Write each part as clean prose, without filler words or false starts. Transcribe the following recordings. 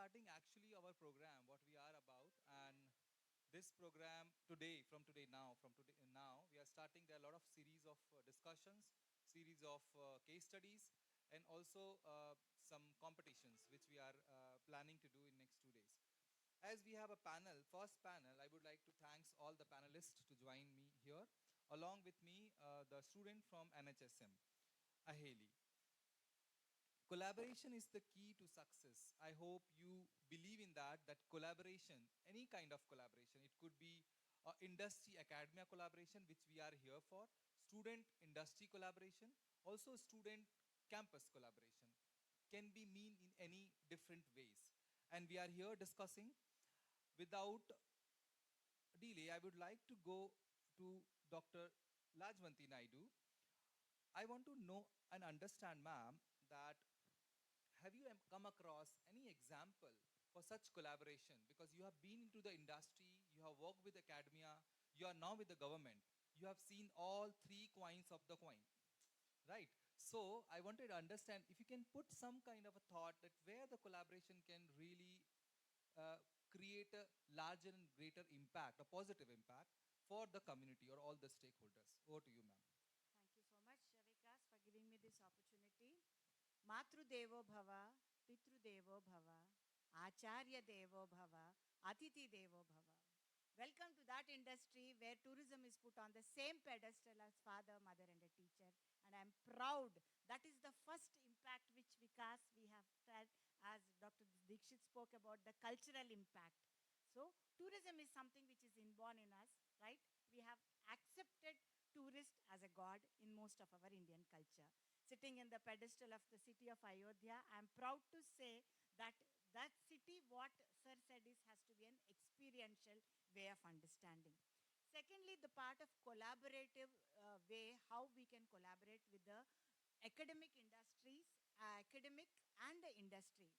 starting actually our program, what we are about, and this program today, from today now, we are starting. There are a lot of series of discussions, series of case studies, and also some competitions which we are planning to do in next 2 days. As we have a panel, first panel, I would like to thanks all the panelists to join me here. Along with me, the student from NHSM, Aheli. Collaboration is the key to success. I hope you believe in that collaboration, any kind of collaboration, it could be industry academia collaboration, which we are here for, student industry collaboration, also student campus collaboration, can be mean in any different ways. And we are here discussing. Without delay, I would like to go to Dr. Lajvanti Naidu. I want to know and understand, ma'am, that have you come across any example for such collaboration? Because you have been into the industry, you have worked with academia, you are now with the government. You have seen all three coins of the coin, right? So I wanted to understand if you can put some kind of a thought that where the collaboration can really uh, create a larger and greater impact, a positive impact for the community or all the stakeholders. Over to you, ma'am. Thank you so much, Vikas, for giving me this opportunity. Matru Devo Bhava, Pitru Devo Bhava, Acharya Devo Bhava, Atiti Devo Bhava. Welcome to that industry where tourism is put on the same pedestal as father, mother, and a teacher. And I'm proud that is the first impact which Vikas we have tried, as Dr. Dikshit spoke about, the cultural impact. So tourism is something which is inborn in us, right? We have accepted tourist as a god in most of our Indian culture. Sitting in the pedestal of the city of Ayodhya, I'm proud to say that that city, what Sir said, is has to be an experiential way of understanding. Secondly, the part of collaborative way, how we can collaborate with the academic industries, academic and the industry.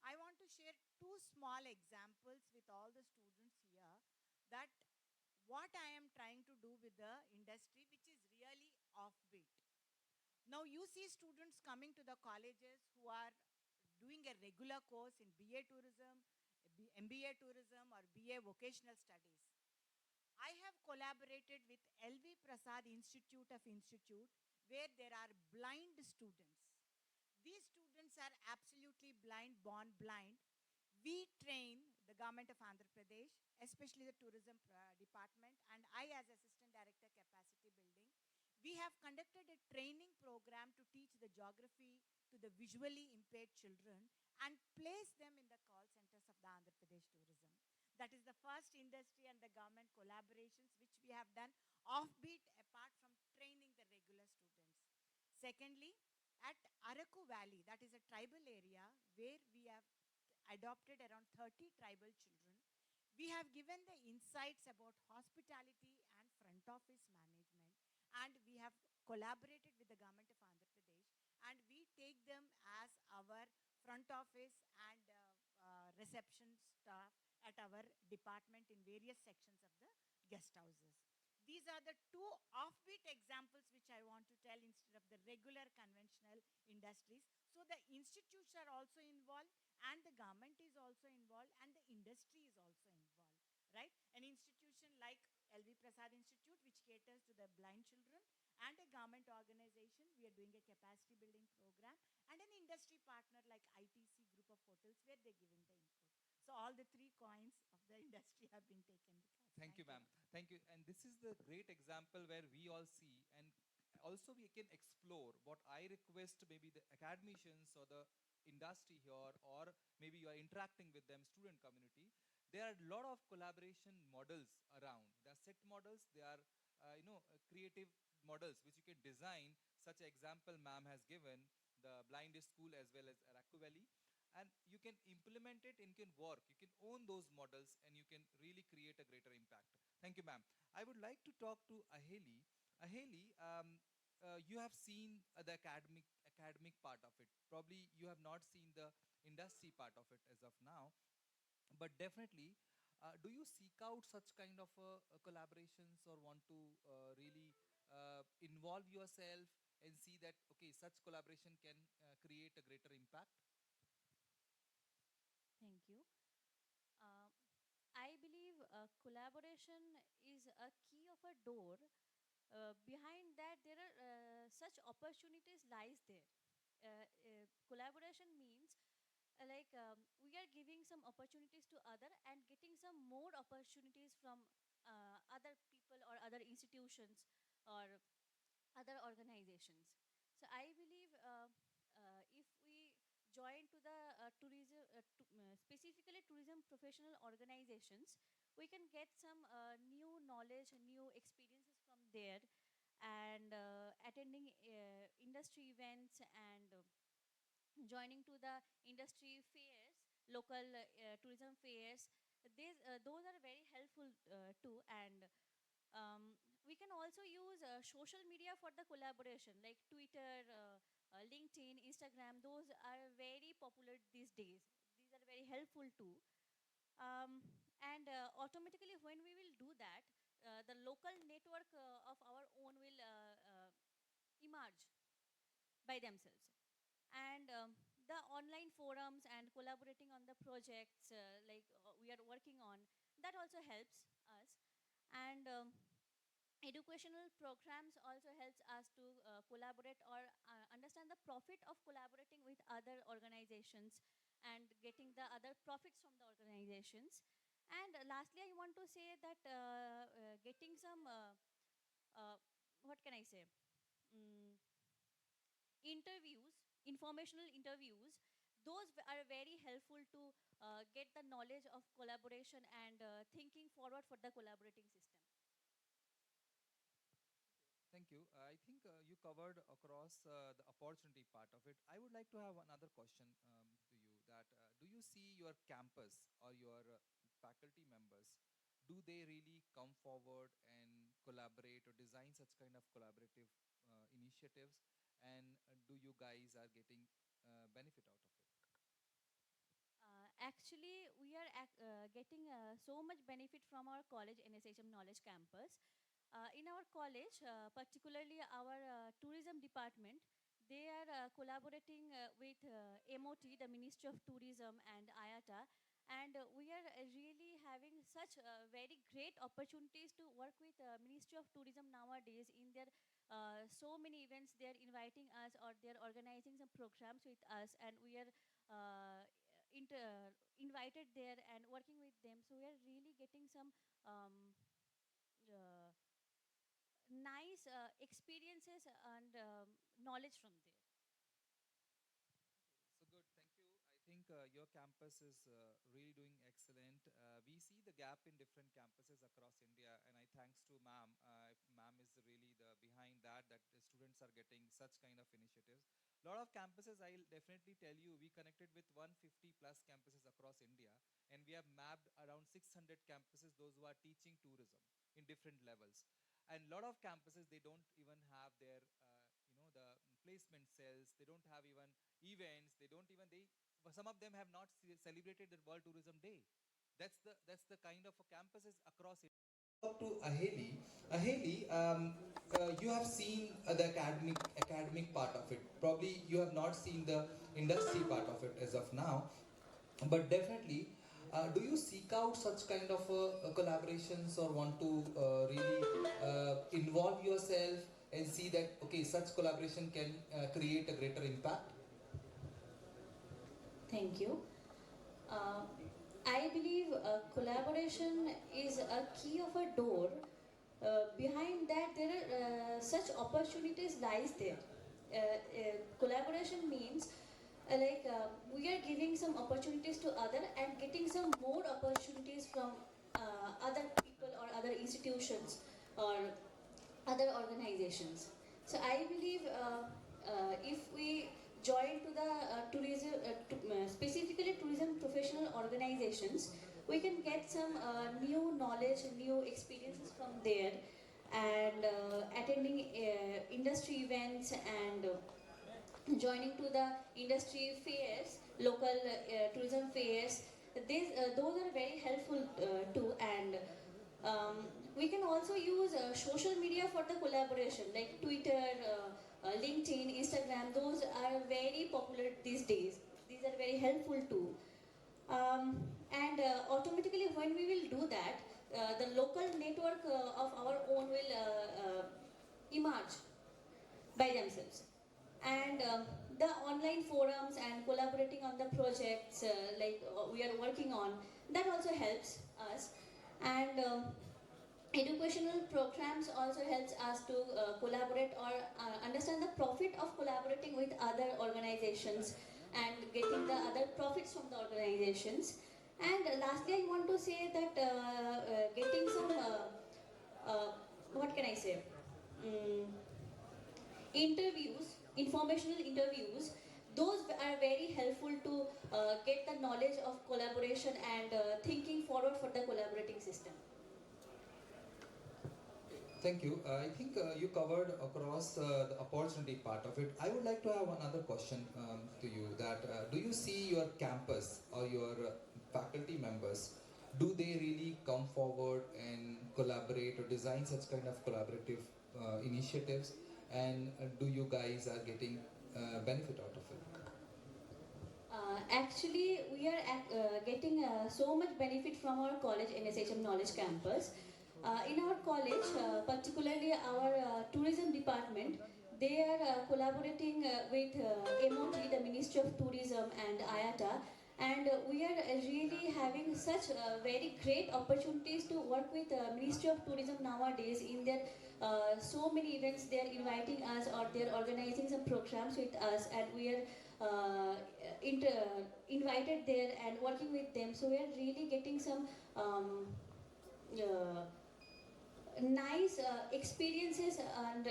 I want to share two small examples with all the students here that what I am trying to do with the industry, which is really offbeat. Now you see students coming to the colleges who are doing a regular course in BA Tourism, MBA Tourism or BA Vocational Studies. I have collaborated with LV Prasad Institute of Institute where there are blind students. These students are absolutely blind, born blind. We train the government of Andhra Pradesh, especially the tourism department, and I as assistant director capacity building. We have conducted a training program to teach the geography to the visually impaired children and place them in the call centers of the Andhra Pradesh tourism. That is the first industry and the government collaborations which we have done offbeat apart from training the regular students. Secondly, at Araku Valley, that is a tribal area where we have adopted around 30 tribal children. We have given the insights about hospitality and front office management, and we have collaborated with the government of Andhra Pradesh, and we take them as our front office and reception staff at our department in various sections of the guest houses. These are the two offbeat examples which I want to tell instead of the regular conventional industries. So the institutes are also involved and the government is also involved and the industry is also involved, right? An institution like LV Prasad Institute, which caters to the blind children, and a government organization, we are doing a capacity building program, and an industry partner like ITC group of hotels where they're giving the input. So all the three coins of the industry have been taken, Vikas. Thank you, Thank you. ma'am. Thank you. And this is the great example where we all see, and also we can explore what I request maybe the academicians or the industry here, or maybe you are interacting with them, student community. There are a lot of collaboration models around. There are set models, there are, creative models which you can design. Such an example ma'am has given, the blind school as well as Araku Valley, and you can implement it and you can work, you can own those models and you can really create a greater impact. Thank you, ma'am. I would like to talk to Aheli. Aheli, you have seen the academic part of it. Probably you have not seen the industry part of it as of now, but definitely, do you seek out such kind of collaborations or want to really involve yourself and see that, okay, such collaboration can create a greater impact? Thank you. Uh, I believe collaboration is a key of a door. Behind that, there are such opportunities lies there. Collaboration means we are giving some opportunities to other and getting some more opportunities from other people or other institutions or other organizations. So I believe if we join to the specifically tourism professional organizations, we can get some new knowledge, new experiences from there, and attending industry events and joining to the industry fairs, local tourism fairs. Those are very helpful too, and we can also use social media for the collaboration, like Twitter, LinkedIn, Instagram. Those are very popular these days. These are very helpful too. And automatically, when we will do that, the local network of our own will emerge by themselves. And the online forums and collaborating on the projects we are working on, that also helps us. And educational programs also helps us to collaborate or understand the profit of collaborating with other organizations and getting the other profits from the organizations. And lastly, I want to say that getting some what can I say, mm, interviews, informational interviews, those are very helpful to get the knowledge of collaboration and thinking forward for the collaborating system. Thank you. I think you covered across the opportunity part of it. I would like to have another question to you that do you see your campus or your faculty members, do they really come forward and collaborate or design such kind of collaborative initiatives? And do you guys are getting benefit out of it? Actually, we are getting so much benefit from our college NSHM Knowledge Campus. In our college, particularly our tourism department, they are collaborating with MOT, the Ministry of Tourism, and IATA. And we are really having such very great opportunities to work with Ministry of Tourism nowadays in their so many events. They are inviting us or they are organizing some programs with us, and we are invited there and working with them. So we are really getting some um, uh, nice experiences and knowledge from there. So good, thank you. I think your campus is really doing excellent. We see the gap in different campuses across India, and I thanks to ma'am. Ma'am is really the behind that the students are getting such kind of initiatives. A lot of campuses, I'll definitely tell you, we connected with 150 plus campuses across India, and we have mapped around 600 campuses, those who are teaching tourism in different levels. And a lot of campuses, they don't even have their the placement cells, they don't have even events, they don't even they some of them have not celebrated the World Tourism Day. That's the kind of campuses across. Talk to Aheli. Aheli, you have seen the academic part of it. Probably you have not seen the industry part of it as of now, but definitely, do you seek out such kind of collaborations or want to really involve yourself and see that okay, such collaboration can create a greater impact? Thank you. Uh, I believe collaboration is a key of a door. Behind that, there are such opportunities lies there. Collaboration means we are giving some opportunities to other and getting some more opportunities from other people or other institutions or other organizations. So I believe if we join to the specifically tourism professional organizations, we can get some new knowledge, new experiences from there, and attending industry events and joining to the industry fairs, local tourism fairs. Those are very helpful too, and we can also use social media for the collaboration, like Twitter, LinkedIn, Instagram. Those are very popular these days. These are very helpful too. And automatically when we will do that, the local network of our own will emerge by themselves. And the online forums and collaborating on the projects we are working on, that also helps us. And educational programs also helps us to collaborate or understand the profit of collaborating with other organizations and getting the other profits from the organizations. And lastly, I want to say that getting some what can I say? Mm, interviews, informational interviews, those are very helpful to get the knowledge of collaboration and thinking forward for the collaborating system. Thank you. I think you covered across the opportunity part of it. I would like to have another question to you. That do you see your campus or your faculty members? Do they really come forward and collaborate or design such kind of collaborative initiatives? And do you guys are getting benefit out of it? Actually, we are getting so much benefit from our college NSHM Knowledge Campus. In our college, particularly our tourism department, they are collaborating with MOT, the Ministry of Tourism, and IATA. And we are really having such very great opportunities to work with Ministry of Tourism nowadays. In their so many events, they are inviting us or they are organizing some programs with us, and we are invited there and working with them. So we are really getting some uh, nice experiences and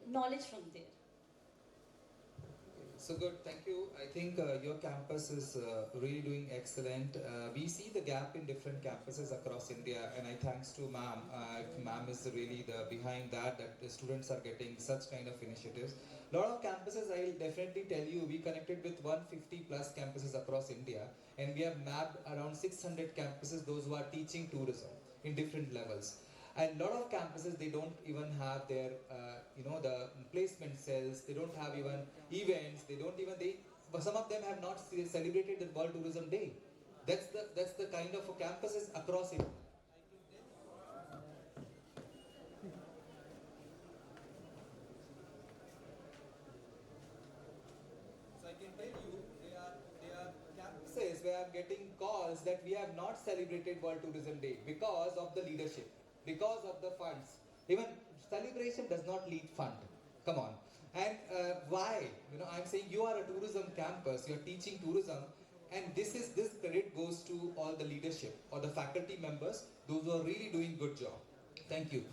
knowledge from there. So good, thank you. I think your campus is really doing excellent. We see the gap in different campuses across India, and I thanks to ma'am. Ma'am is really the behind that the students are getting such kind of initiatives. A lot of campuses, I'll definitely tell you, we connected with 150 plus campuses across India, and we have mapped around 600 campuses, those who are teaching tourism in different levels. And a lot of campuses, they don't even have their the placement cells, they don't have even events, they don't even some of them have not celebrated the World Tourism Day. That's the kind of campuses across India. So I can tell you, they are campuses where I'm getting calls that we have not celebrated World Tourism Day because of the leadership, because of the funds. Even celebration does not lead fund. Come on. And why? I'm saying you are a tourism campus, you're teaching tourism, and this credit goes to all the leadership or the faculty members, those who are really doing good job. Thank you.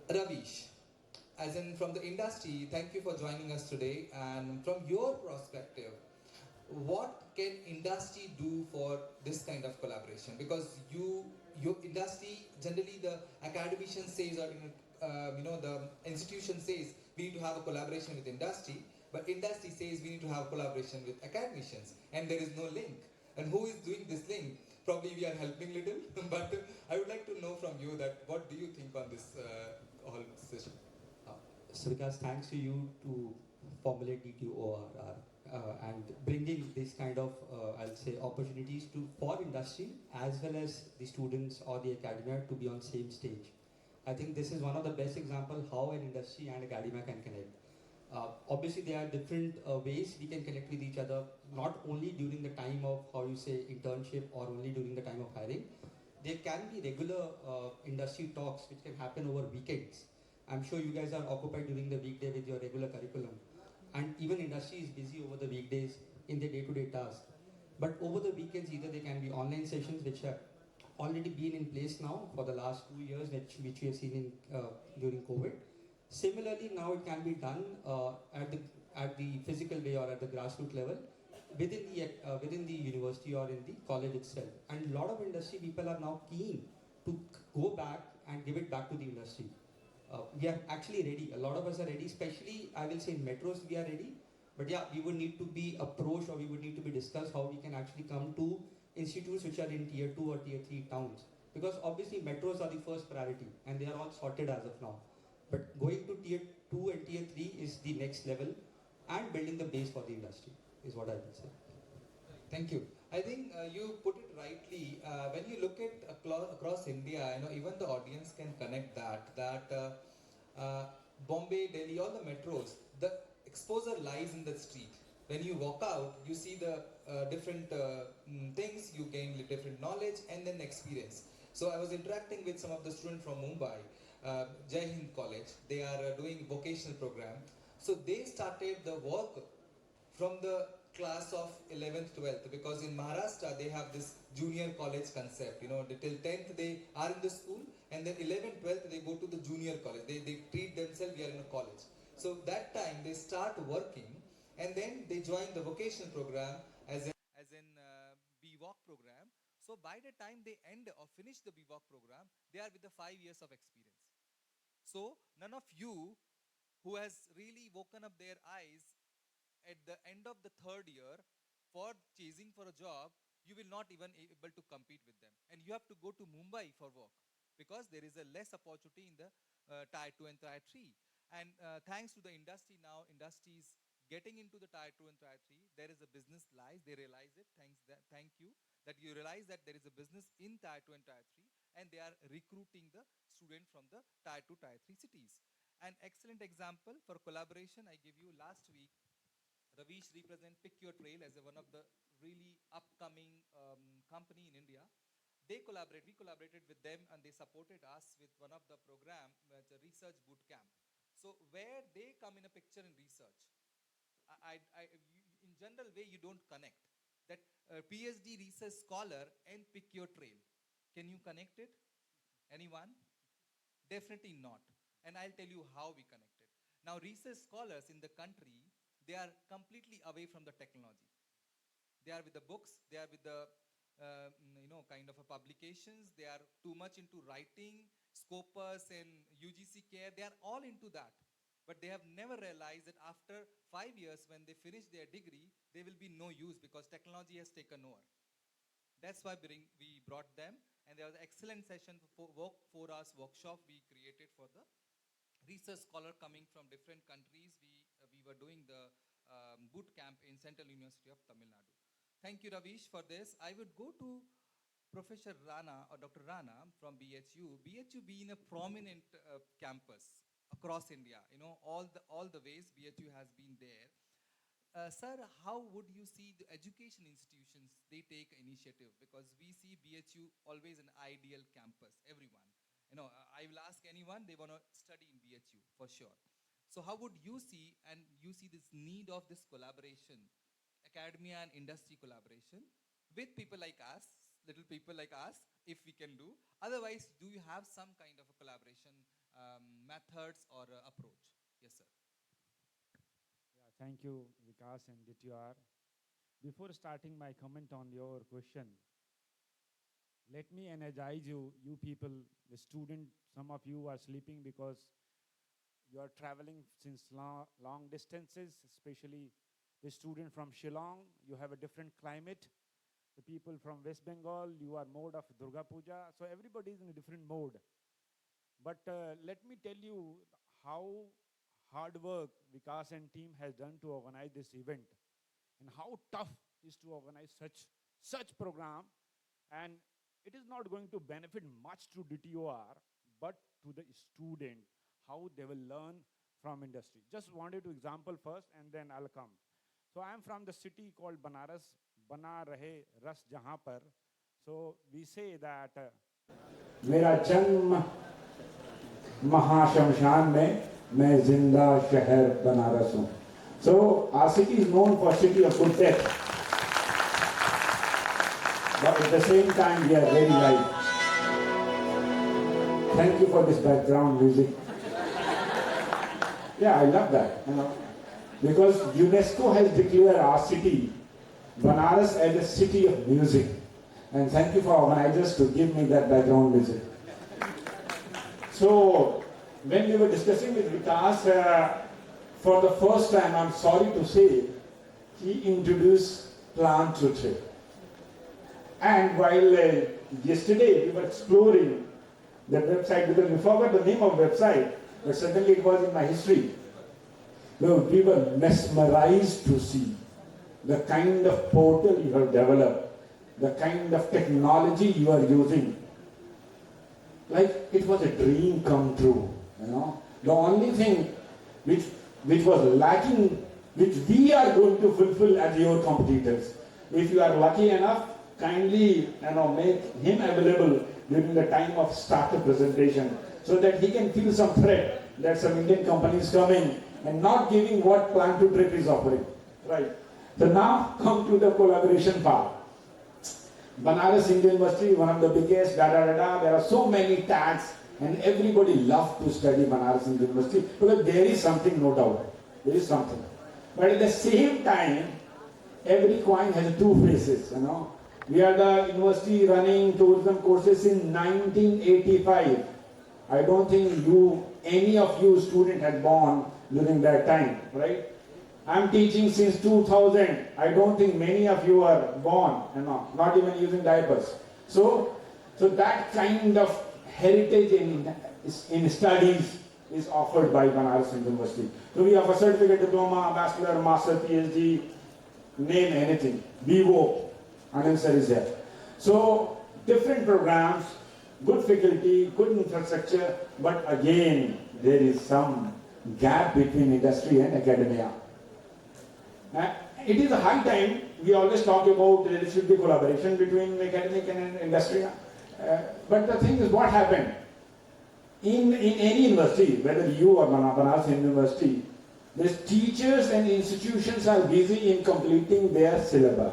Ravish, as in from the industry, thank you for joining us today. And from your perspective, what can industry do for this kind of collaboration? Because your industry, generally the academician says, or the institution says we need to have a collaboration with industry, but industry says we need to have collaboration with academicians, and there is no link. And who is doing this link? Probably we are helping little, but I would like to know from you that what do you think on this whole session? So Vikas, thanks to you to formulate DTORR and bringing this kind of, I'll say, opportunities for industry as well as the students or the academia to be on same stage. I think this is one of the best examples how an industry and academia can connect. Obviously, there are different ways we can connect with each other, not only during the time of, how you say, internship or only during the time of hiring. There can be regular industry talks which can happen over weekends. I'm sure you guys are occupied during the weekday with your regular curriculum. And even industry is busy over the weekdays in their day-to-day tasks. But over the weekends, either they can be online sessions which have already been in place now for the last 2 years, which we have seen during COVID. Similarly, now it can be done at the physical way or at the grassroots level within the university or in the college itself. And a lot of industry people are now keen to go back and give it back to the industry. We are actually ready. A lot of us are ready, especially I will say in metros we are ready. But yeah, we would need to be approached or we would need to be discussed how we can actually come to institutes which are in tier 2 or tier 3 towns. Because obviously metros are the first priority and they are all sorted as of now. But going to tier 2 and tier 3 is the next level, and building the base for the industry is what I will say. Thank you. I think you put it rightly. When you look at across India, even the audience can connect that Bombay, Delhi, all the metros, the exposure lies in the street. When you walk out, you see the different things, you gain different knowledge and then experience. So I was interacting with some of the students from Mumbai, Jai Hind College. They are doing vocational program. So they started the work from the class of 11th 12th, because in Maharashtra they have this junior college concept, till 10th they are in the school, and then 11th 12th they go to the junior college. They treat themselves, we are in a college. So that time they start working, and then they join the vocational program as in BWalk program. So by the time they end or finish the BWalk program, they are with the 5 years of experience. So none of you who has really woken up their eyes at the end of the 3rd year for chasing for a job, you will not even able to compete with them. And you have to go to Mumbai for work, because there is a less opportunity in the tier 2 and tier 3. And thanks to the industry now, industry is getting into the tier 2 and tier 3. There is a business lies. They realize it. Thank you that you realize that there is a business in tier 2 and tier 3, and they are recruiting the student from the tier 2, tier 3 cities. An excellent example for collaboration I give you last week. Ravish represent Pick Your Trail as one of the really upcoming company in India. We collaborated with them, and they supported us with one of the program, a research boot camp. So where they come in a picture in research, in general way you don't connect that PhD research scholar and Pick Your Trail. Can you connect it? Anyone? Definitely not. And I'll tell you how we connected. Now, research scholars in the country, they are completely away from the technology. They are with the books, they are with the kind of a publications. They are too much into writing, Scopus and UGC care. They are all into that. But they have never realized that after 5 years, when they finish their degree, they will be no use because technology has taken over. That's why we brought them, and there was an excellent session for 4 hours workshop we created for the research scholar coming from different countries. We were doing the boot camp in Central University of Tamil Nadu. Thank you, Ravish, for this. I would go to Professor Rana or Dr. Rana from BHU. BHU being a prominent campus across India, all the ways BHU has been there. Sir, how would you see the education institutions, they take initiative? Because we see BHU always an ideal campus, everyone. I will ask anyone, they want to study in BHU for sure. So how would you see, and you see this need of this collaboration, academia and industry collaboration with people like us, little people like us, if we can do. Otherwise, do you have some kind of a collaboration methods or approach? Yes, sir. Yeah, thank you, Vikas and DTORR. Before starting my comment on your question, let me energize you people, the student. Some of you are sleeping because you are traveling since long distances, especially the student from Shillong. You have a different climate. The people from West Bengal, you are mode of Durga Puja. So everybody is in a different mode. But let me tell you how hard work Vikas and team has done to organize this event, and how tough it is to organize such program. And it is not going to benefit much to DTOR, but to the student, how they will learn from industry. Just wanted to example first, and then I'll come. So I am from the city called Banaras, Bana Rahe Ras Jahan Par. So we say that मेरा जन्म महाशमशान में मैं जिंदा शहर बनारस हूँ. So our city is known for city of good death, but at the same time we are very light. Thank you for this background music. Yeah, I love that. Because UNESCO has declared our city, Banaras, as a city of music. And thank you for organizers to give me that background music. So, when we were discussing with Vikas, for the first time, I'm sorry to say, he introduced plant retreat. And while yesterday we were exploring the website, because we forgot the name of the website, but suddenly it was in my history. We were mesmerized to see the kind of portal you have developed the kind of technology you are using, like it was a dream come true, you know. The only thing which was lacking, which we are going to fulfill as your competitors. If you are lucky enough, kindly make him available during the time of startup presentation so that he can feel some threat that some Indian company is coming and not giving what plan to trip is offering. Right. So now come to the collaboration part. Banaras Indian University, one of the biggest, There are so many tags, and everybody loves to study Banaras Indian University because there is something, no doubt. There is something. But at the same time, every coin has two faces, you know. We are the university running tourism courses in 1985. I don't think any of you student had born during that time, right? I'm teaching since 2000. I don't think many of you are born, not even using diapers. So that kind of heritage in studies is offered by Banaras University. So we offer certificate, diploma, bachelor, master, PhD, name anything. BWO, Anil sir is there. So different programs, good faculty, good infrastructure, but again there is some gap between industry and academia. It is a high time. We always talk about there should be collaboration between academic and industry. But the thing is, what happened? In any university, whether you or Banaras University, the teachers and institutions are busy in completing their syllabi,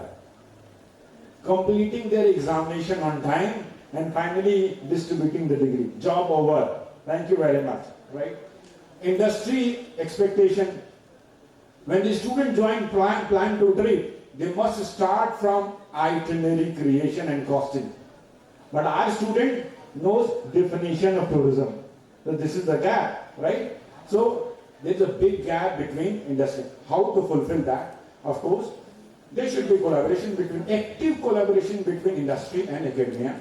completing their examination on time, and finally distributing the degree. Job over. Thank you very much. Right? Industry expectation. When the student join plan to trip, they must start from itinerary creation and costing. But our student knows definition of tourism. So this is the gap, right? So there's a big gap between industry. How to fulfill that? Of course, there should be active collaboration between industry and academia.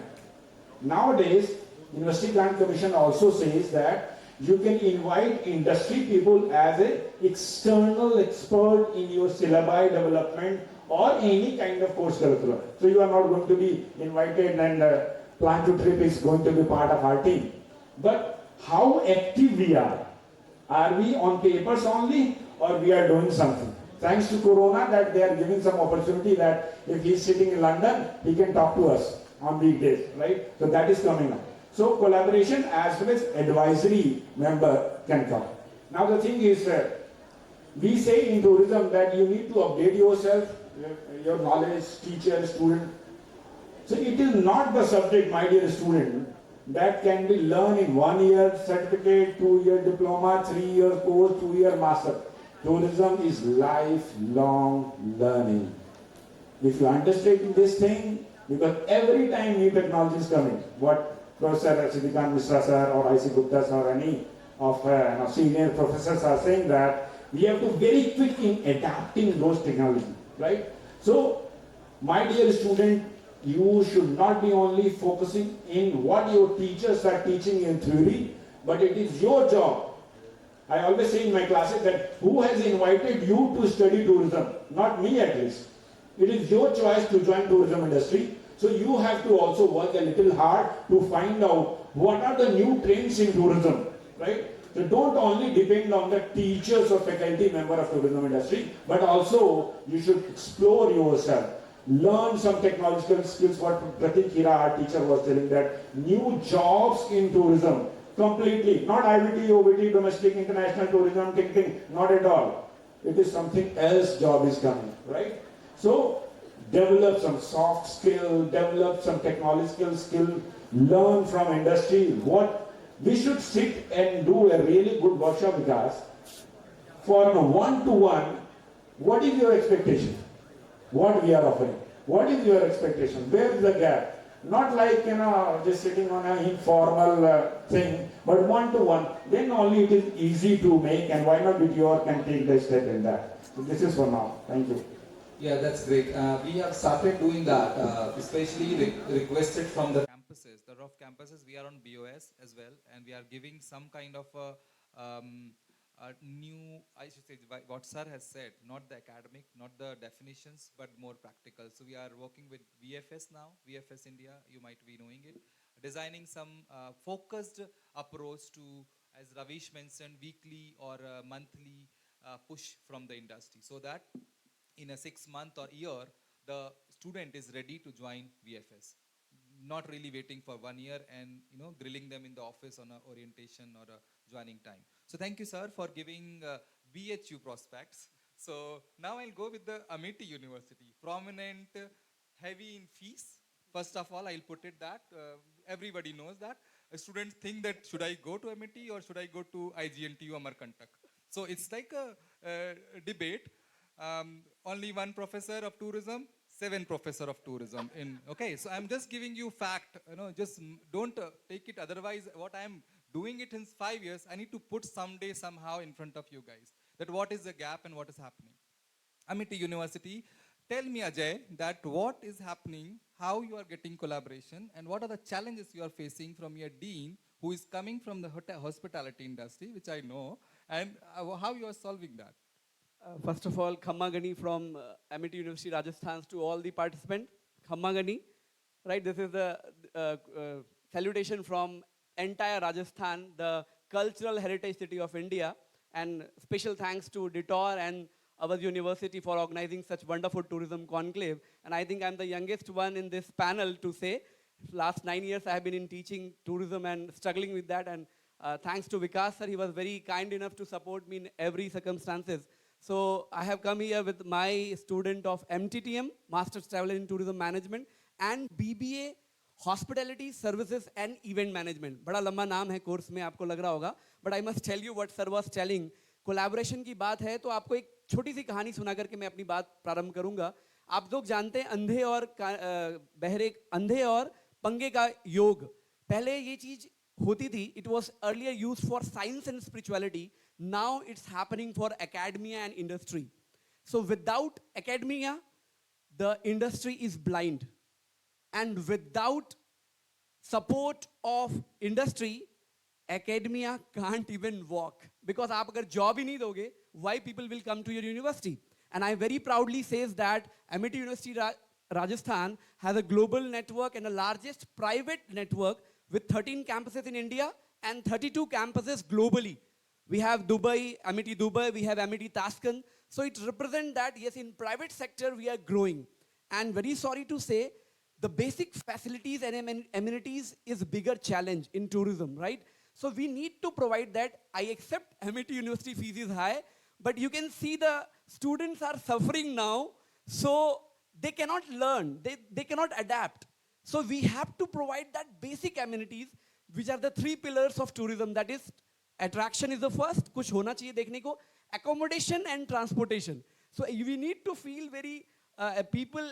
Nowadays, University Grant Commission also says that you can invite industry people as an external expert in your syllabi development or any kind of course curriculum. So you are not going to be invited and plan to trip is going to be part of our team. But how active we are? Are we on papers only or we are doing something? Thanks to Corona that they are giving some opportunity that if he is sitting in London, he can talk to us on weekdays, right? So that is coming up. So collaboration as well as advisory member can come. Now the thing is, we say in tourism that you need to update yourself, your knowledge, teacher, student. So it is not the subject, my dear student, that can be learned in 1 year certificate, 2 year diploma, 3 year course, 2 year master. Tourism is lifelong learning. If you understand this thing, because every time new technology is coming, what Professor Siddhikant Mishra sir or IC Gupta sir or any of senior professors are saying that we have to very quick in adapting those technologies, right? So, my dear student, you should not be only focusing in what your teachers are teaching in theory, but it is your job. I always say in my classes that who has invited you to study tourism? Not me at least. It is your choice to join tourism industry. So you have to also work a little hard to find out what are the new trends in tourism, right? So don't only depend on the teachers or faculty member of tourism industry, but also you should explore yourself. Learn some technological skills, what Pratik Hira, our teacher, was telling that new jobs in tourism, completely, not IVT, OVT, domestic, international tourism, ticketing, not at all. It is something else job is coming, right? So, develop some soft skill, develop some technological skill, learn from industry. What we should sit and do a really good workshop with us for a one-to-one. What is your expectation? What we are offering? What is your expectation? Where is the gap? Not like, just sitting on an informal thing, but one-to-one. Then only it is easy to make, and why not DTORR can take the step in that. So this is for now. Thank you. Yeah, that's great. We have started doing that, especially requested from the campuses, the rough campuses. We are on BOS as well, and we are giving some kind of new, I should say, what sir has said, not the academic, not the definitions, but more practical. So we are working with VFS now, VFS India, you might be knowing it, designing some focused approach to, as Ravish mentioned, weekly or monthly push from the industry, so that in a 6 month or year, the student is ready to join VFS, not really waiting for 1 year and grilling them in the office on a orientation or a joining time. So thank you, sir, for giving BHU prospects. So now I'll go with the Amity University, prominent, heavy in fees. First of all, I'll put it that everybody knows that students think that should I go to Amity or should I go to IGNTU Amarkantak. So it's like a debate. Only one professor of tourism, 7 professor of tourism in, okay, so I'm just giving you fact, just don't take it otherwise. What I'm doing it in 5 years, I need to put someday somehow in front of you guys that what is the gap and what is happening. Amity University, tell me, Ajay, that what is happening, how you are getting collaboration, and what are the challenges you are facing from your dean who is coming from the hospitality industry, which I know, and how you are solving that. First of all, Khamma Gani from Amity University, Rajasthan, to all the participants. Khamma Gani, right? This is the salutation from entire Rajasthan, the cultural heritage city of India. And special thanks to DTORR and Awadh University for organizing such wonderful tourism conclave. And I think I'm the youngest one in this panel to say. Last 9 years I have been in teaching tourism and struggling with that. And thanks to Vikas sir, he was very kind enough to support me in every circumstances. So I have come here with my student of MTTM, Master's Travel and Tourism Management, and BBA, Hospitality Services and Event Management. बड़ा लंबा नाम है course में, आपको लग रहा होगा. But I must tell you what sir was telling. Collaboration की बात है तो आपको एक छोटी सी कहानी सुना करके मैं अपनी बात प्रारंभ करूंगा. आप लोग जानते हैं अंधे और बहरे, अंधे और पंगे का योग. पहले ये चीज होती थी. It was earlier used for science and spirituality. Now it's happening for academia and industry. So without academia, the industry is blind. And without support of industry, academia can't even walk. Because आप अगर job ही नहीं दोगे, why people will come to your university? And I very proudly says that Amity University Rajasthan has a global network and the largest private network with 13 campuses in India and 32 campuses globally. We have Dubai, Amity Dubai, we have Amity Tashkent. So it represents that, yes, in private sector we are growing. And very sorry to say, the basic facilities and amenities is a bigger challenge in tourism, right? So we need to provide that. I accept Amity University fees is high, but you can see the students are suffering now, so they cannot learn, they cannot adapt. So we have to provide that basic amenities, which are the 3 pillars of tourism. That is, attraction is the first, कुछ होना चाहिए देखने को, accommodation and transportation. So we need to feel very, people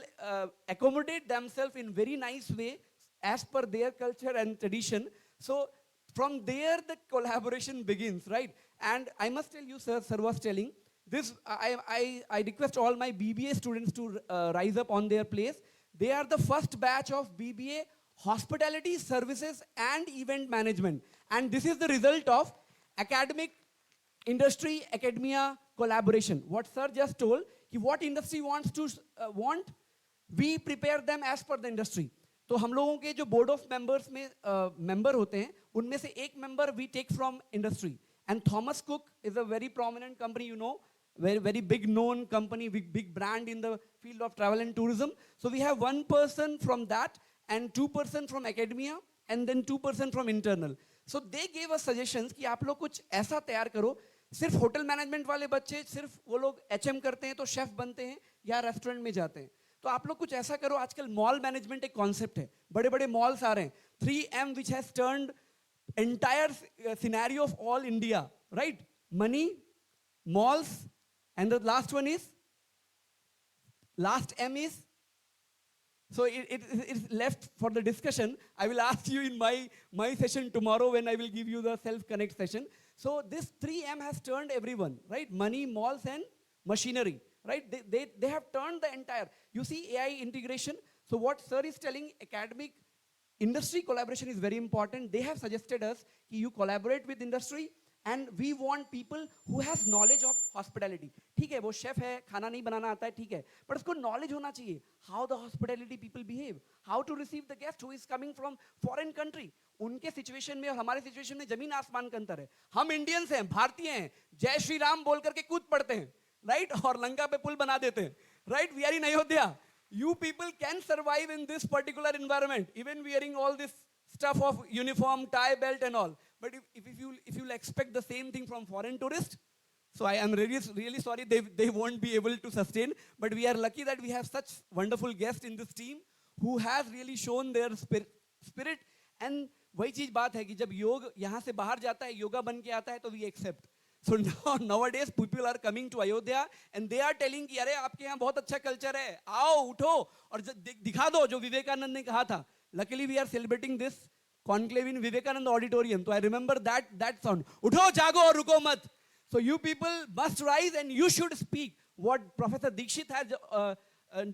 accommodate themselves in very nice way as per their culture and tradition. So from there the collaboration begins, right? And I must tell you, sir was telling, this, I request all my BBA students to rise up on their place. They are the first batch of BBA Hospitality Services and Event Management. And this is the result of academic, industry, academia collaboration. What sir just told, what industry wants to we prepare them as per the industry. तो हम लोगों के जो board of members में member होते हैं, उनमें से एक member we take from industry. And Thomas Cook is a very prominent company, you know, very big known company, big brand in the field of travel and tourism. So we have 1 person from that and 2% from academia and then 2% from internal. So they gave us suggestions कि आप लोग कुछ ऐसा तैयार करो, सिर्फ hotel management वाले बच्चे सिर्फ वो लोग HM करते हैं तो शेफ बनते हैं या रेस्टोरेंट में जाते हैं. तो आप लोग कुछ ऐसा करो. आजकल मॉल मैनेजमेंट एक कॉन्सेप्ट है, बड़े बड़े मॉल्स आ रहे हैं. 3M which has turned entire scenario of all India, right? Money, malls, and the last one is, last M is, so it is left for the discussion. I will ask you in my session tomorrow when I will give you the self-connect session. So this 3M has turned everyone, right? Money, malls, and machinery, right? They have turned the entire. You see AI integration. So what sir is telling, academic, industry collaboration is very important. They have suggested us that you collaborate with industry and we want people who has knowledge of hospitality. ठीक है, वो chef है, खाना नहीं बनाना आता है, ठीक है, but उसको knowledge होना चाहिए how the hospitality people behave, how to receive the guest who is coming from foreign country. उनके सिचुएशन में और हमारे सिचुएशन में जमीन आसमान का अंतर है. हम इंडियंस हैं, भारतीय हैं, जय श्री राम बोल करके कूद पड़ते हैं, राइट, और लंका पे पुल बना देते हैं, right. We are in Ayodhya. You people can survive in this particular environment, even wearing all this stuff of uniform, tie, belt and all. But if you'll expect the same thing from foreign tourists, so I am really sorry, they won't be able to sustain. But we are lucky that we have such wonderful guests in this team who has really shown their spirit. And वही चीज बात है कि जब योग यहाँ से बाहर जाता है, योगा बन के आता है, तो we accept. So nowadays people are coming to Ayodhya and they are telling कि अरे आपके यहाँ बहुत अच्छा कल्चर है, आओ उठो और दिखा दो जो विवेकानंद ने कहा था. Luckily we are celebrating this conclave in Vivekanand Auditorium. So I remember that sound. उठो जागो और रुको मत. So you people must rise and you should speak. What Professor Dikshit has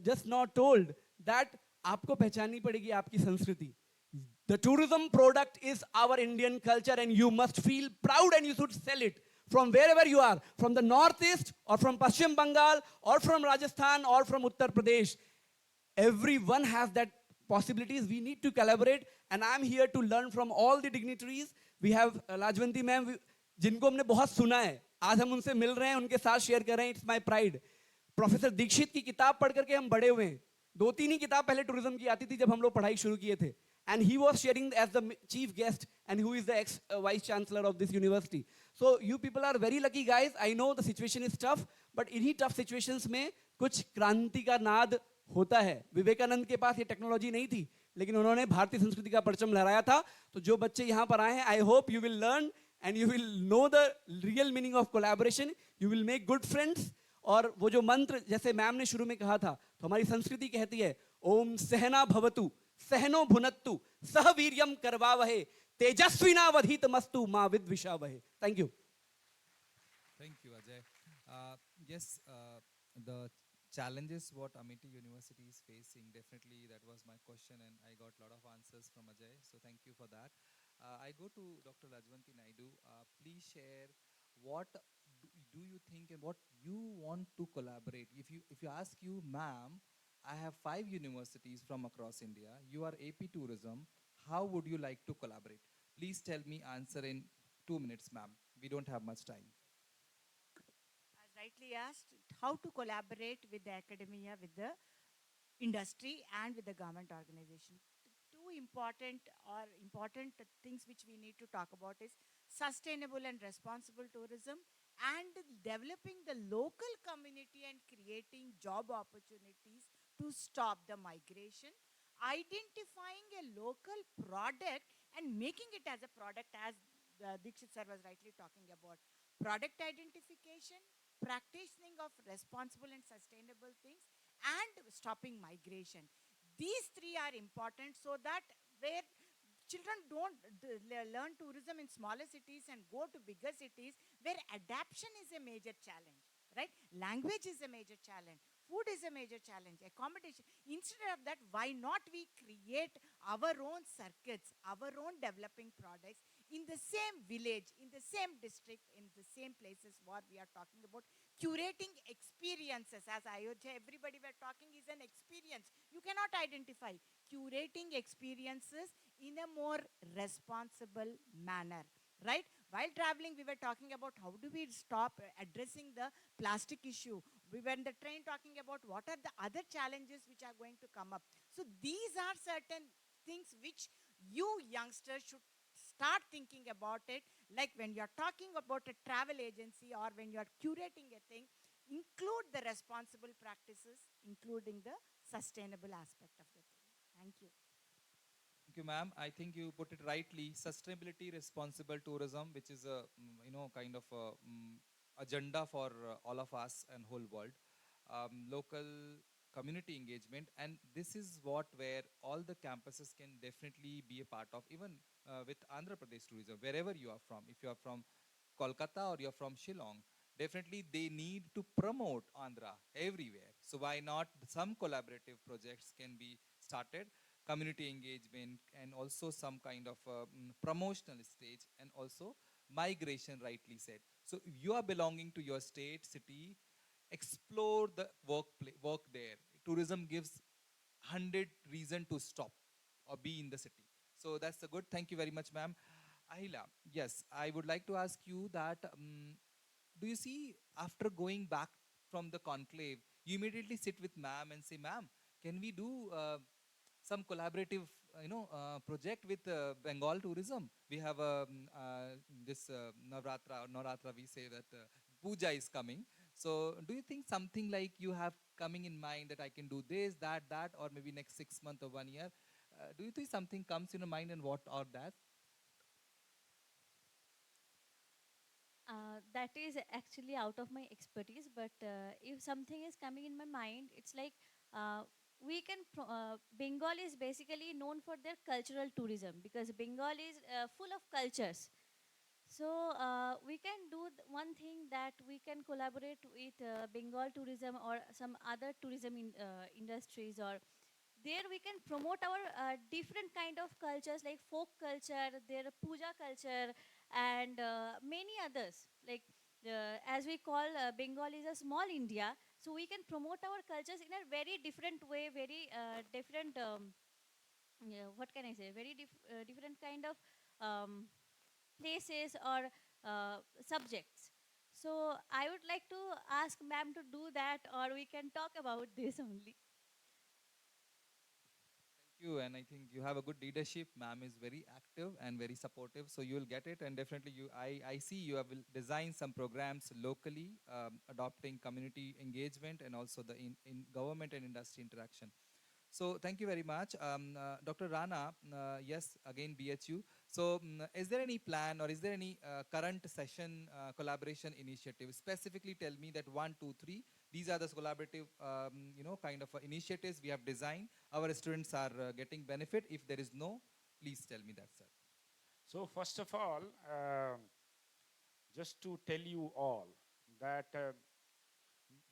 just now told, that आपको पहचाननी पड़ेगी आपकी संस्कृति. The tourism product is our Indian culture and you must feel proud and you should sell it. From wherever you are, from the northeast or from Paschim Bengal or from Rajasthan or from Uttar Pradesh, everyone has that possibilities. We need to collaborate and I'm here to learn from all the dignitaries. We have Lajwanti ma'am, जिनको हमने बहुत सुना है, आज हम उनसे मिल रहे हैं, उनके साथ शेयर कर रहे हैं. It's my pride. Professor Dixit की किताब पढ़ करके हम बड़े हुए हैं. 2-3 ही किताब पहले टूरिज्म की आती थी जब हम लोग पढ़ाई शुरू किए थे. And he was sharing as the chief guest and who is the ex-vice chancellor of this university. So you people are very lucky guys. I know the situation is tough, but इन्हीं tough situations में कुछ क्रांति का नाद होता है. विवेकानंद के पास ये टेक्नोलॉजी नहीं थी, लेकिन उन्होंने भारतीय संस्कृति का परचम लहराया था. तो जो बच्चे यहाँ पर आए हैं, I hope you will learn and you will know the real meaning of collaboration. You will make good friends. और वो जो मंत्र जैसे मैम ने शुरू में कहा था, तो हमारी संस्कृति कहती है ओम सहना भवतु सहनो भुनत्तु सह वीर्यम करवावहे तेजस्विनावधीत मस्तु मा विद्विषावहे. Thank you. Thank you, Ajay. Yes, the challenges what Amity University is facing, definitely that was my question and I got a lot of answers from Ajay. So thank you for that. I go to Dr. Rajwanti Naidu. Please share what do you think and what you want to collaborate. If you ask you, ma'am, I have 5 universities from across India. You are AP Tourism. How would you like to collaborate? Please tell me answer in 2 minutes, ma'am. We don't have much time. As rightly asked, how to collaborate with the academia, with the industry and with the government organization. Two important things which we need to talk about is sustainable and responsible tourism and developing the local community and creating job opportunities to stop the migration, identifying a local product and making it as a product, as Dikshit sir was rightly talking about. Product identification, practicing of responsible and sustainable things, and stopping migration. These three are important so that where children don't learn tourism in smaller cities and go to bigger cities where adaptation is a major challenge, right? Language is a major challenge. Food is a major challenge, accommodation. Instead of that, why not we create our own circuits, our own developing products in the same village, in the same district, in the same places what we are talking about. Curating experiences, as Ayodhya, everybody were talking is an experience. You cannot identify. Curating experiences in a more responsible manner, right? While traveling, we were talking about how do we stop addressing the plastic issue. We were in the train talking about what are the other challenges which are going to come up. So these are certain things which you youngsters should start thinking about it. Like when you're talking about a travel agency or when you're curating a thing, include the responsible practices, including the sustainable aspect of the thing. Thank you. Thank you, ma'am. I think you put it rightly. Sustainability, responsible tourism, which is a kind of a, agenda for all of us and whole world. Local community engagement, and this is what where all the campuses can definitely be a part of. Even with Andhra Pradesh tourism, wherever you are from, if you are from Kolkata or you're from Shillong, definitely they need to promote Andhra everywhere. So why not some collaborative projects can be started, community engagement and also some kind of promotional stage and also migration, rightly said. So if you are belonging to your state, city, explore the work there. Tourism gives 100 reason to stop or be in the city. So that's a good. Thank you very much, ma'am. Ahila, yes, I would like to ask you that do you see after going back from the conclave, you immediately sit with ma'am and say, ma'am, can we do some collaborative, project with Bengal tourism? We have this Navratra, we say that puja is coming. So do you think something like you have coming in mind that I can do this, that, or maybe next 6 months or 1 year? Do you think something comes in your mind and what or that? That is actually out of my expertise, but if something is coming in my mind, it's like uh, Bengal is basically known for their cultural tourism because Bengal is full of cultures. So we can do one thing that we can collaborate with Bengal tourism or some other tourism industries, or there we can promote our different kind of cultures like folk culture, their puja culture, and many others. Like as we call Bengal is a small India, so we can promote our cultures in a very different way, very different. Yeah, what can I say? Very different kind of places or subjects. So I would like to ask ma'am to do that, or we can talk about this only. You, and I think you have a good leadership. Ma'am is very active and very supportive, so you will get it. And definitely, I see you have designed some programs locally, adopting community engagement and also the in government and industry interaction. So thank you very much. Dr. Rana, yes, again BHU. So is there any plan or is there any current session collaboration initiative? Specifically tell me that 1, 2, 3, these are the collaborative, kind of initiatives we have designed. Our students are getting benefit. If there is no, please tell me that, sir. So first of all, just to tell you all that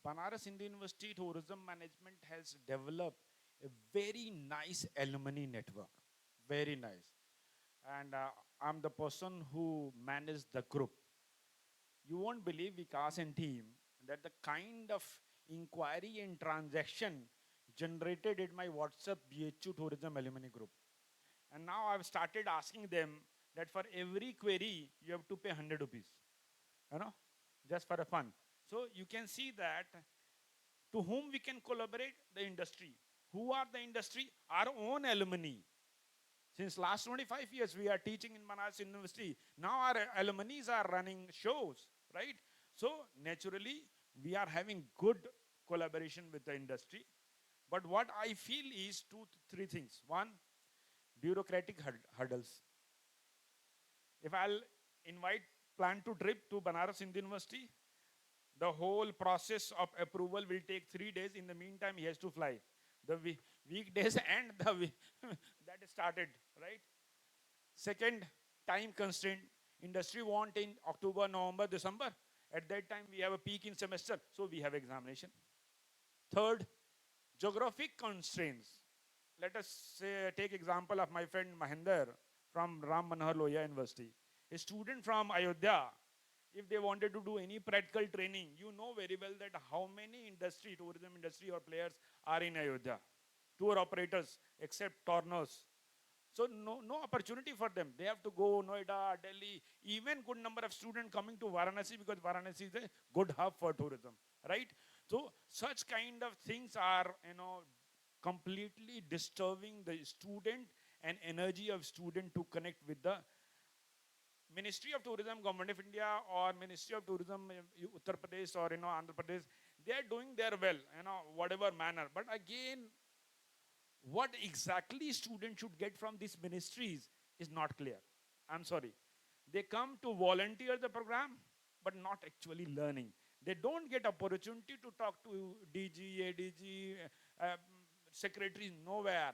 Banaras Indian University Tourism Management has developed a very nice alumni network. Very nice. And I'm the person who managed the group. You won't believe, Vikas and team, that the kind of inquiry and transaction generated in my WhatsApp BHU Tourism Alumni Group. And now I've started asking them that for every query, you have to pay 100 rupees, just for a fun. So you can see that to whom we can collaborate, the industry. Who are the industry? Our own alumni. Since last 25 years, we are teaching in Manohar University. Now our alumni are running shows, right? So naturally, we are having good collaboration with the industry. But what I feel is three things. One, bureaucratic hurdles. If I'll invite plan to trip to Banaras Indian University, the whole process of approval will take 3 days. In the meantime, he has to fly. The weekdays and that started, right? Second, time constraint. Industry want in October, November, December. At that time, we have a peak in semester, so we have examination. Third, geographic constraints. Let us say, take example of my friend Mahinder from Manohar Lohia University. A student from Ayodhya, if they wanted to do any practical training, you know very well that how many industry, tourism industry or players are in Ayodhya. Tour operators, except Tornos. So no opportunity for them. They have to go Noida, Delhi, even good number of students coming to Varanasi because Varanasi is a good hub for tourism, right? So such kind of things are, completely disturbing the student and energy of student to connect with the Ministry of Tourism, Government of India, or Ministry of Tourism, Uttar Pradesh or Andhra Pradesh. They are doing their well, whatever manner. But again, what exactly students should get from these ministries is not clear. I'm sorry. They come to volunteer the program, but not actually learning. They don't get opportunity to talk to DG, ADG, secretaries nowhere.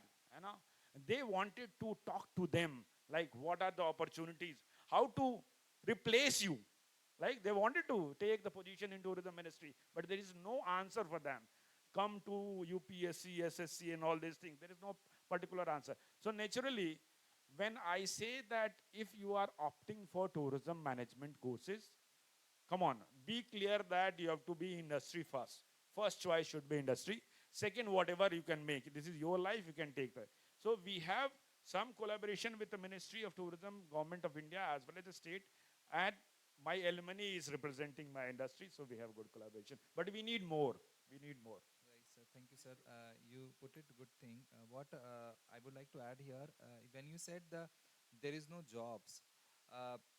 They wanted to talk to them, like what are the opportunities, how to replace you. Like they wanted to take the position in tourism ministry, but there is no answer for them. Come to UPSC, SSC and all these things. There is no particular answer. So naturally, when I say that if you are opting for tourism management courses, come on, be clear that you have to be industry first. First choice should be industry. Second, whatever you can make. This is your life, you can take that. So we have some collaboration with the Ministry of Tourism, Government of India, as well as the state. And my alumni is representing my industry, so we have good collaboration. But we need more. We need more. Right, sir. Thank you, sir. You put it good thing. What I would like to add here, when you said there is no jobs,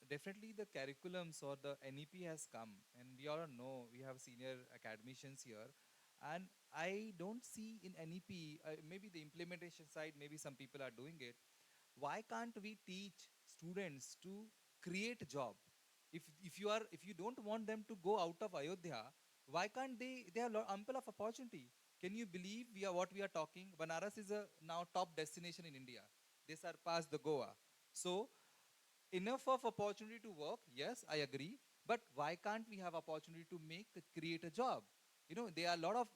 definitely the curriculums or the NEP has come, and we all know we have senior academicians here, and I don't see in NEP, maybe the implementation side, maybe some people are doing it. Why can't we teach students to create a job? If you don't want them to go out of Ayodhya, why can't they have ample of opportunity? Can you believe what we are talking? Banaras is a now top destination in India. They surpass the Goa. So enough of opportunity to work, yes, I agree, but why can't we have opportunity to create a job? There are a lot of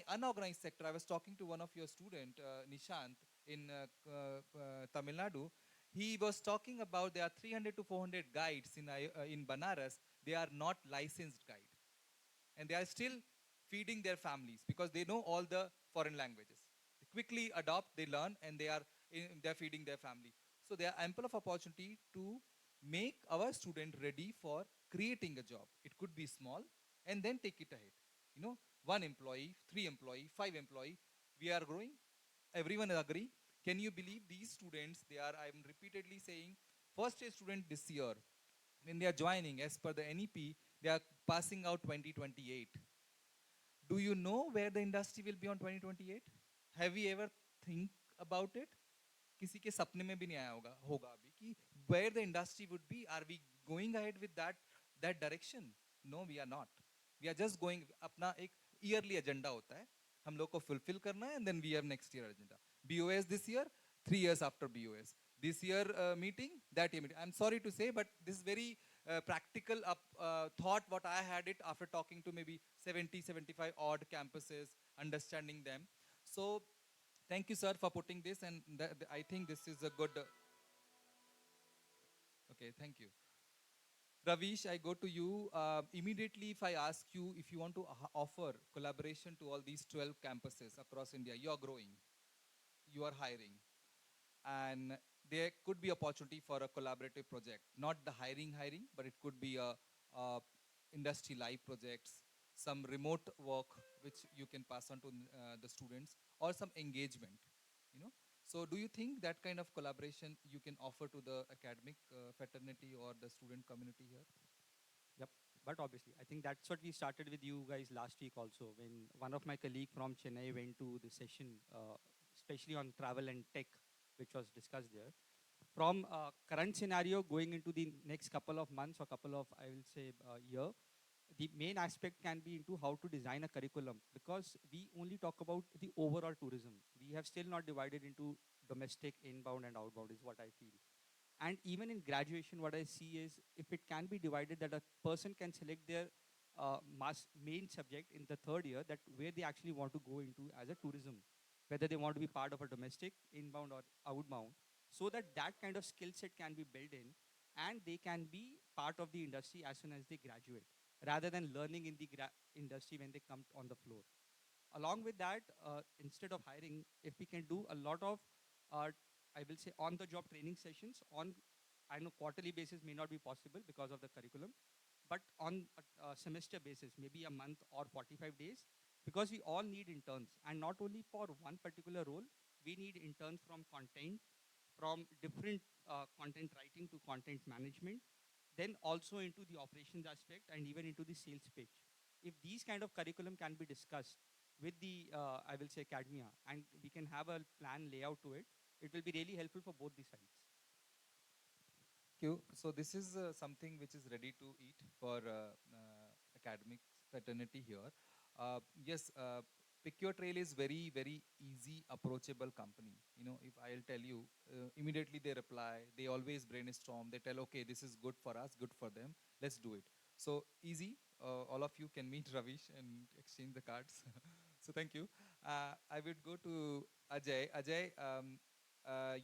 unorganized sector. I was talking to one of your student, Nishant, in Tamil Nadu. He was talking about there are 300 to 400 guides in Banaras. They are not licensed guide, and they are still feeding their families because they know all the foreign languages. They quickly adopt, they learn, and they're feeding their family. So there are ample of opportunity to make our student ready for creating a job. It could be small, and then take it ahead. 1 employee, 3 employee, 5 employee. We are growing. Everyone agree. Can you believe these students? I'm repeatedly saying, first year student this year, when they are joining, as per the NEP, they are passing out 2028. Do you know where the industry will be on 2028? Have you ever think about it? किसी के सपने में भी नहीं आया होगा अभी कि where the industry would be. Are we going ahead with that direction? No, we are not. We are just going. अपना एक yearly agenda होता है, हम लोग को fulfill करना है, and then we have next year agenda. BOS this year, 3 years after BOS. This year meeting, that year meeting. I'm sorry to say, but this is very practical thought what I had it after talking to maybe 70, 75 odd campuses, understanding them. So thank you, sir, for putting this, and I think this is a good. Okay, thank you. Ravish, I go to you. Immediately, if I ask you if you want to offer collaboration to all these 12 campuses across India, you are growing, you are hiring, and there could be opportunity for a collaborative project. Not the hiring, but it could be a industry live projects, some remote work which you can pass on to the students, or some engagement. So do you think that kind of collaboration you can offer to the academic fraternity or the student community here? Yep. But obviously, I think that's what we started with you guys last week also, when one of my colleague from Chennai went to the session, especially on travel and tech, which was discussed there. From current scenario going into the next couple of months or couple of, I will say, year, the main aspect can be into how to design a curriculum, because we only talk about the overall tourism. We have still not divided into domestic, inbound and outbound is what I feel. And even in graduation, what I see is if it can be divided, that a person can select their main subject in the 3rd year, that where they actually want to go into as a tourism, whether they want to be part of a domestic, inbound or outbound, so that that kind of skill set can be built in and they can be part of the industry as soon as they graduate, rather than learning in the industry when they come on the floor. Along with that, instead of hiring, if we can do a lot of, I will say, on-the-job training sessions on, I know quarterly basis may not be possible because of the curriculum, but on a semester basis, maybe a month or 45 days, because we all need interns, and not only for one particular role, we need interns from content, from different content writing to content management, then also into the operations aspect and even into the sales pitch. If these kind of curriculum can be discussed with the, I will say, academia, and we can have a plan layout to it, it will be really helpful for both the sides. Thank you. So this is something which is ready to eat for academic fraternity here. Yes, Pick Your Trail is very, very easy, approachable company. If I'll tell you, immediately they reply, they always brainstorm, they tell, okay, this is good for us, good for them, let's do it. So easy, all of you can meet Ravish and exchange the cards. So thank you. I would go to Ajay. Ajay,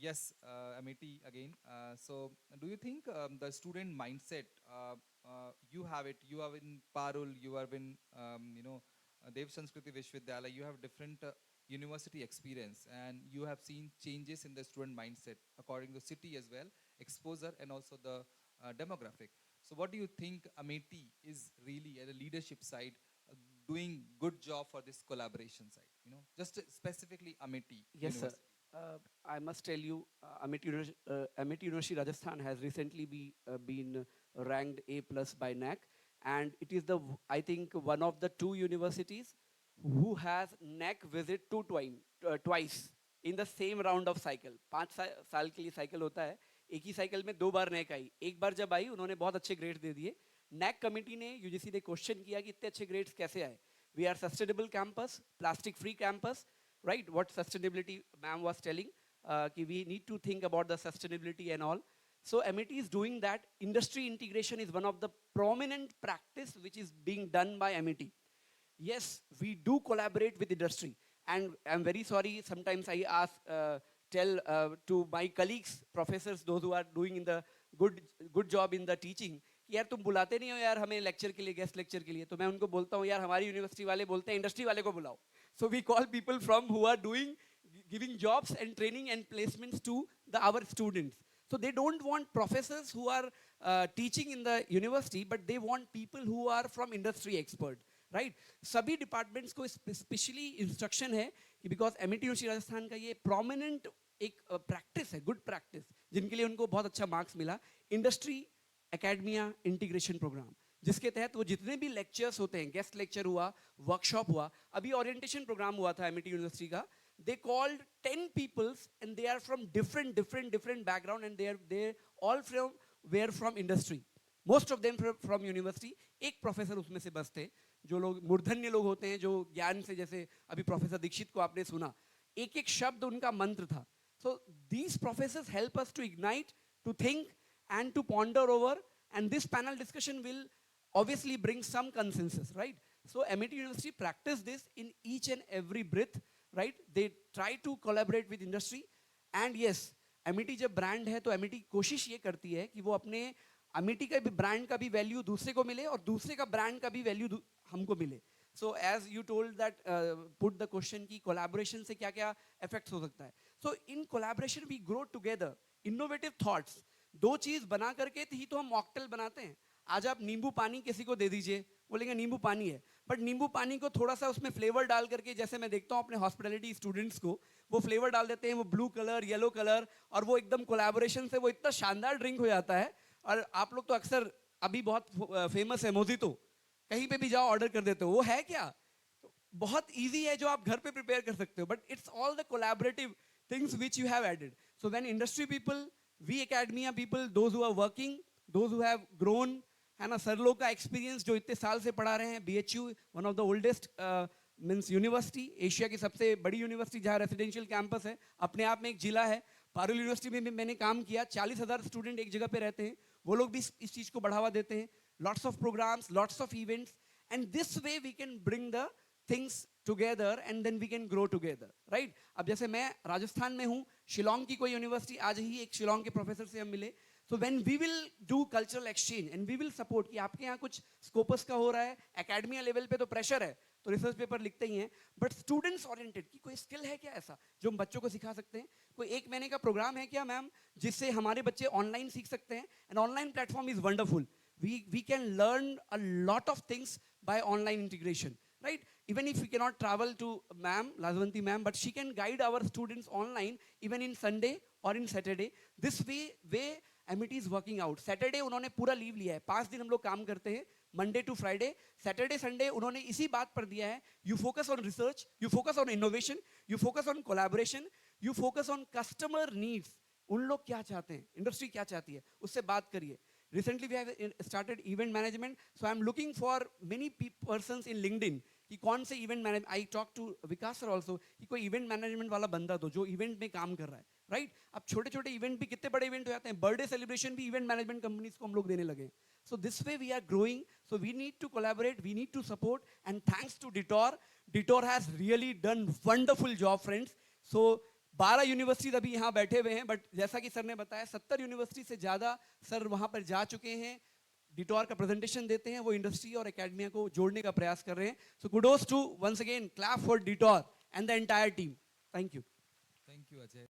Yes, Amity again. So, do you think the student mindset, you have it, you are in Parul, you are in, Dev Sanskriti Vishwavidyalaya, you have different university experience and you have seen changes in the student mindset according to city as well, exposure and also the demographic. So, what do you think Amity is really at the leadership side doing good job for this collaboration side? Just specifically Amity Yes, sir. University. I must tell you, Amity University Rajasthan has recently been ranked A plus by NAC, and it is I think one of the two universities who has NAC visit twice in the same round of cycle. 5 साल के लिए cycle होता है, एक ही cycle में 2 बार NAC आई. एक बार जब आई उन्होंने बहुत अच्छे ग्रेड्स दे दिए. NAC कमेटी ने यूजीसी ने क्वेश्चन किया कि इतने अच्छे ग्रेड्स कैसे आए. We are sustainable campus, plastic free campus, right? What sustainability ma'am was telling, we need to think about the sustainability and all. So MET is doing that. Industry integration is one of the prominent practice which is being done by MET. Yes, we do collaborate with industry. And I'm very sorry, sometimes I tell to my colleagues, professors, those who are doing in the good job in the teaching, कि यार तुम बुलाते नहीं हो यार हमें lecture के लिए, गेस्ट लेक्चर के लिए. तो मैं उनको बोलता हूँ यार हमारी यूनिवर्सिटी वाले बोलते हैं इंडस्ट्री वाले को बुलाओ. So we call people from who are giving jobs and training and placements to our students. So they don't want professors who are teaching in the university, but they want people who are from industry expert, right? सभी departments को specially instruction है कि because MET university Rajasthan का ये prominent एक practice है, good practice, जिनके लिए उनको बहुत अच्छा marks मिला, industry academia integration program, जिसके तहत वो जितने भी लेक्चर्स होते हैं, गेस्ट लेक्चर हुआ, वर्कशॉप हुआ, अभी ओरिएंटेशन प्रोग्राम हुआ था एमईटी यूनिवर्सिटी का, they called 10 peoples and they are from different background and they all were from industry, most of them from university. एक प्रोफेसर उसमें से बस थे, जो लोग मूर्धन्य लोग होते हैं, जो ज्ञान से, जैसे अभी प्रोफेसर दीक्षित को आपने सुना, एक एक शब्द उनका मंत्र था. So these professors help us to ignite, to think and to ponder over, and this panel discussion will obviously bring some consensus, right? So MET University practice this in each and every breath, right? They try to collaborate with industry, and yes, MET जब brand है तो MET कोशिश ये करती है कि वो अपने MET का भी brand का भी value दूसरे को मिले और दूसरे का brand का भी value हमको मिले. So as you told that, put the question कि collaboration से क्या क्या effects हो सकता है. So in collaboration we grow together, innovative thoughts. दो चीज बना करके ही तो हम मॉकटेल बनाते हैं. आज आप नींबू पानी किसी को दे दीजिए, बोलेंगे नींबू पानी है, बट नींबू पानी को थोड़ा सा उसमें फ्लेवर डाल करके, जैसे मैं देखता हूँ अपने हॉस्पिटैलिटी स्टूडेंट्स को, वो फ्लेवर डाल देते हैं, वो ब्लू कलर, येलो कलर, और वो एकदम कोलैबोरेशन से वो इतना शानदार ड्रिंक हो जाता है. और आप लोग तो अक्सर अभी बहुत फेमस है मोजितो, कहीं पे भी जाओ ऑर्डर कर देते हो, वो है क्या? बहुत ईजी है जो आप घर पे प्रिपेयर कर सकते हो, but it's all the collaborative things which you have added. So when industry people, we academia people, those who are working, those who have grown, है ना, सर लोग का एक्सपीरियंस जो इतने साल से पढ़ा रहे हैं, BHU one of the oldest means university, Asia की सबसे बड़ी यूनिवर्सिटी जहाँ रेसिडेंशियल कैंपस है, अपने आप में एक जिला है. पारुल यूनिवर्सिटी में भी मैंने काम किया, 40,000 स्टूडेंट एक जगह पे रहते हैं, वो लोग भी इस चीज़ को बढ़ावा देते हैं. Lots of programmes, lots of events, and this way we can bring the things together and then we can grow together, right? अब जैसे मैं राजस्थान में हूँ, शिलोंग की कोई यूनिवर्सिटी, आज ही एक शिलोंग के प्रोफेसर से हम मिले, so when we will do cultural exchange and we will support कि आपके यहाँ कुछ स्कोपस का हो रहा है, एकेडमिया लेवल पे तो प्रेशर है, तो रिसर्च पेपर लिखते ही हैं, बट स्टूडेंट्स ओरिएंटेड कि कोई स्किल है क्या ऐसा जो हम बच्चों को सिखा सकते हैं, कोई 1 महीने का प्रोग्राम है क्या मैम जिससे हमारे बच्चे ऑनलाइन सीख सकते हैं. And online platform is wonderful, we can learn a lot of things by online integration, right? Even if we cannot travel to ma'am, Lazwanti ma'am, but she can guide our students online even in Sunday or in Saturday. This way MET is working out. Saturday उन्होंने पूरा leave लिया है, 5 दिन हम लोग काम करते हैं, Monday to Friday. Saturday Sunday उन्होंने इसी बात पर दिया है, you focus on research, you focus on innovation, you focus on collaboration, you focus on customer needs. उन लोग क्या चाहते हैं, इंडस्ट्री क्या चाहती है, उससे बात करिए. Recently we have started event management, so I'm looking for many persons in LinkedIn कि कौन से event management. I talked to Vikas sir also कि कोई event management वाला बंदा दो जो event में काम कर रहा है, right? अब छोटे-छोटे event भी कितने बड़े event हो जाते हैं, birthday celebration भी event management companies को हम लोग देने लगे. So this way we are growing, so we need to collaborate, we need to support, and thanks to DTORR has really done wonderful job, friends. So 12 universities अभी यहाँ बैठे हुए हैं, बट जैसा कि सर ने बताया 70 यूनिवर्सिटी से ज़्यादा सर वहाँ पर जा चुके हैं, DTORR का प्रेजेंटेशन देते हैं, वो इंडस्ट्री और एकेडमिया को जोड़ने का प्रयास कर रहे हैं. So kudos to once again clap for DTORR and the entire team. Thank you. Thank you, Ajay.